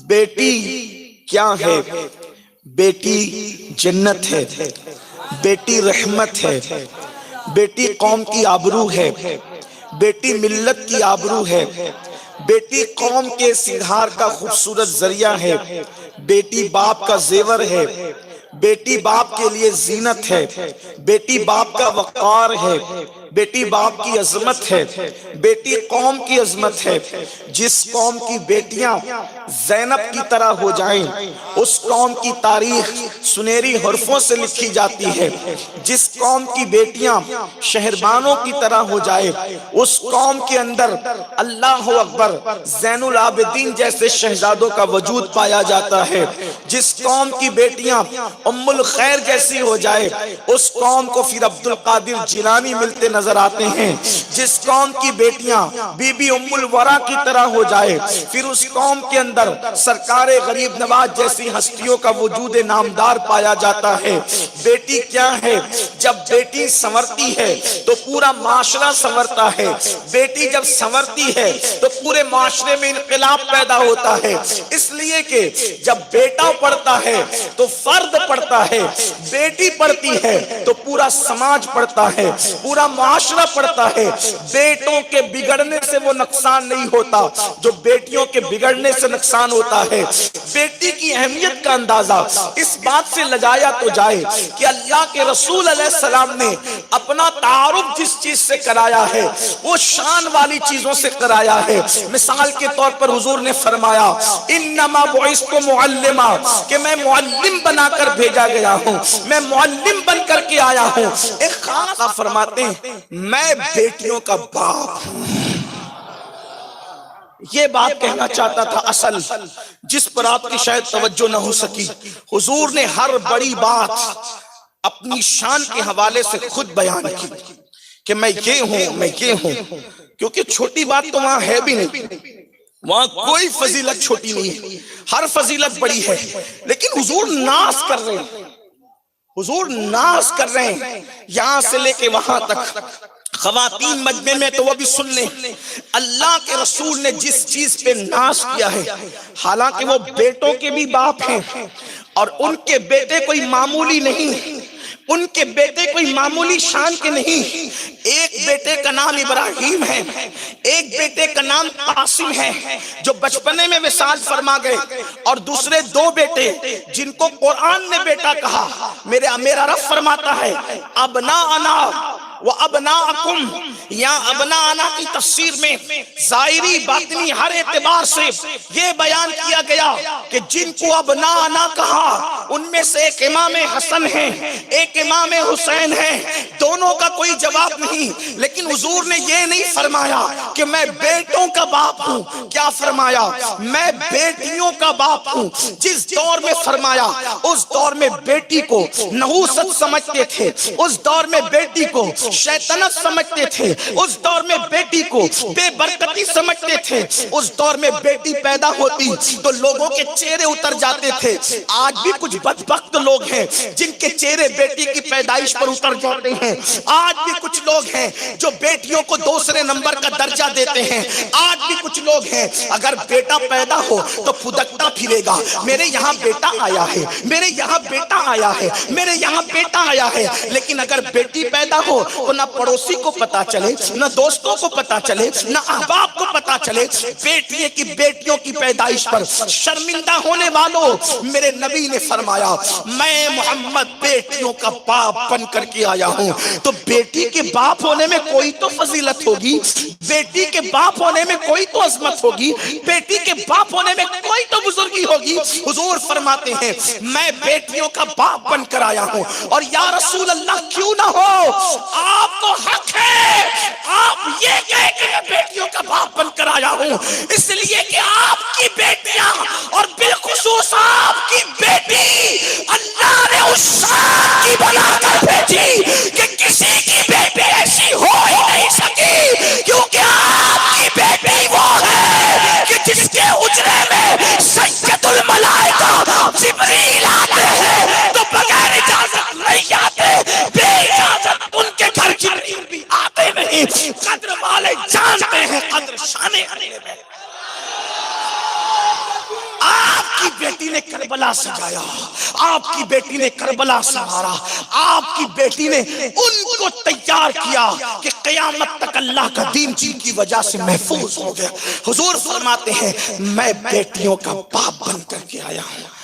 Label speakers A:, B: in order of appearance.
A: بیٹی کیا ہے؟ بیٹی جنت ہے، بیٹی رحمت ہے، بیٹی قوم کی آبرو ہے، بیٹی ملت کی آبرو ہے، بیٹی قوم کے سنگھار کا خوبصورت ذریعہ ہے، بیٹی باپ کا زیور ہے، بیٹی باپ کے لیے زینت ہے، بیٹی باپ کا وقار ہے، بیٹی باپ کی عظمت ہے، بیٹی قوم کی عظمت ہے۔ جس قوم کی بیٹیاں زینب کی طرح ہو جائیں اس قوم کی تاریخ سنہری حرفوں سے لکھی جاتی ہے۔ جس قوم کی بیٹیاں شہربانوں کی طرح ہو جائے اس قوم کے اندر اللہ اکبر زین العابدین جیسے شہزادوں کا وجود پایا جاتا ہے۔ جس قوم کی بیٹیاں ام الخیر جیسی ہو جائے اس قوم کو پھر عبد القادر جیلانی ملتے نظر آتے ہیں۔ جس قوم کی بیٹیاں بی بی ام الورا کی طرح ہو جائے پھر اس قوم کے اندر سرکار غریب نواز جیسی ہستیوں کا وجود نامدار پایا جاتا ہے۔ بیٹی کیا ہے؟ جب بیٹی سنورتی ہے تو پورا معاشرہ سنورتا ہے، بیٹی جب سنورتی ہے تو پورے معاشرے میں انقلاب پیدا ہوتا ہے۔ اس لیے کہ جب بیٹا پڑھتا ہے تو فرد پڑھتا ہے، بیٹی پڑھتی ہے تو پورا سماج پڑھتا ہے، پورا معاشرہ پڑھتا ہے۔ بیٹوں کے بگڑنے سے وہ نقصان نہیں ہوتا جو بیٹیوں کے بگڑنے سے نقصان ہوتا ہے۔ بیٹی کی اہمیت کا اندازہ اس بات سے لگایا تو جائے کہ اللہ کے رسول علیہ السلام نے اپنا تعارف جس چیز سے کرایا ہے وہ شان والی چیزوں سے کرایا ہے۔ مثال کے طور پر حضور نے فرمایا انما بعثت معلما، کہ میں معلم بنا کر بھیجا گیا ہوں، میں معلم بن کر کے آیا ہوں۔ ایک خاص فرماتے ہیں میں بیٹیوں کا باپ ہوں۔ یہ بات کہنا چاہتا تھا اصل جس پر آپ کی شاید توجہ نہ ہو سکی۔ حضور نے ہر بڑی بات اپنی شان کے حوالے سے خود بیان کی کہ میں یہ ہوں، میں یہ ہوں، کیونکہ چھوٹی بات تو وہاں ہے بھی نہیں، وہاں کوئی فضیلت چھوٹی نہیں ہے، ہر فضیلت بڑی ہے۔ لیکن حضور ناز کر رہے ہیں، حضور ناز کر رہے ہیں یہاں سے لے کے وہاں تک۔ خواتین مجمع میں تو وہ بھی سن لیں اللہ کے رسول نے جس چیز پہ ناز کیا ہے، حالانکہ وہ بیٹوں کے بھی باپ ہیں اور ان کے بیٹے کوئی معمولی نہیں، ان کے بیٹے کوئی معمولی شان کے نہیں۔ ایک بیٹے کا نام ابراہیم ہے، ایک بیٹے کا نام قاسم ہے جو بچپنے میں وصال فرما گئے، اور دوسرے دو بیٹے جن کو قرآن نے بیٹا کہا۔ میرا رب فرماتا ہے ابناءنا و ابناءکم، یا ابناءنا کی تفسیر میں ظاہری باطنی ہر اعتبار سے یہ بیان کیا گیا کہ جن کو ابناءنا کہا ان میں سے ایک امام حسن ہے، ایک امام حسین ہے، دونوں کا کوئی جواب نہیں۔ لیکن حضور نے یہ نہیں فرمایا کہ میں بیٹوں کا باپ ہوں، کیا فرمایا؟ میں بیٹیوں کا باپ ہوں۔ جس دور میں فرمایا اس دور میں بیٹی کو نحوست سمجھتے تھے، اس دور میں بیٹی کو شیطنت سمجھتے تھے، اس دور میں بیٹی کو بے برکتی سمجھتے تھے، اس دور میں بیٹی پیدا ہوتی تو لوگوں کے چہرے اتر جاتے تھے۔ آج بھی کچھ بدبخت لوگ ہیں جن کے چہرے بیٹی کی پیدائش پر اتر جاتے ہیں، آج بھی کچھ لوگ ہیں جو بیٹیوں کو دوسرے نمبر کا درجہ دیتے ہیں، آج بھی کچھ لوگ ہیں اگر بیٹا پیدا ہو تو پھدکتا پھرے گا، میرے یہاں بیٹا آیا ہے، میرے یہاں بیٹا آیا ہے، میرے یہاں بیٹا آیا ہے۔ لیکن اگر بیٹی پیدا ہو تو نہ پڑوسی کو پتا چلے، نہ دوستوں کو پتا چلے، نہ احباب کو پتا چلے۔ بیٹیوں کی پیدائش پر شرمندہ ہونے والوں، میرے نبی نے فرمایا میں محمد بیٹیوں کا باپ بن کر کے آیا ہوں۔ تو بیٹی کے باپ ہونے میں کوئی تو فضیلت ہوگی، بیٹی کے باپ ہونے میں کوئی تو عظمت ہوگی، بیٹی کے باپ ہونے میں کوئی تو بزرگی ہوگی۔ حضور فرماتے ہیں میں بیٹیوں کا باپ بن کر آیا ہوں۔ اور یا رسول اللہ کیوں نہ ہو، آپ کو حق ہے آپ یہ کہے کہ میں بیٹیوں کا باپ بن کر آیا ہوں، اس لیے کہ آپ کی بیٹیاں اور بالخصوص آپ کی بیٹی اللہ نے اس شان کی بنا کر بھیجی کہ کسی کی بیٹی ایسی ہو ہی نہیں سکی، کیونکہ آپ کی بیٹی وہ ہے کہ جس کے حجرے میں سید الملائکہ جبریل آتے ہیں تو بغیر اجازت نہیں آتے، بے اجازت ان کے گھر جبریل بھی آتے نہیں۔ قدر والے جانتے ہیں قدر شان اہل بیت۔ کی بیٹی نے کربلا سجایا، آپ کی بیٹی نے کربلا سنوارا، آپ کی بیٹی نے ان کو تیار کیا کہ قیامت تک اللہ کا دین جن کی وجہ سے محفوظ ہو گیا۔ حضور فرماتے ہیں میں بیٹیوں کا باپ بن کر کے آیا ہوں۔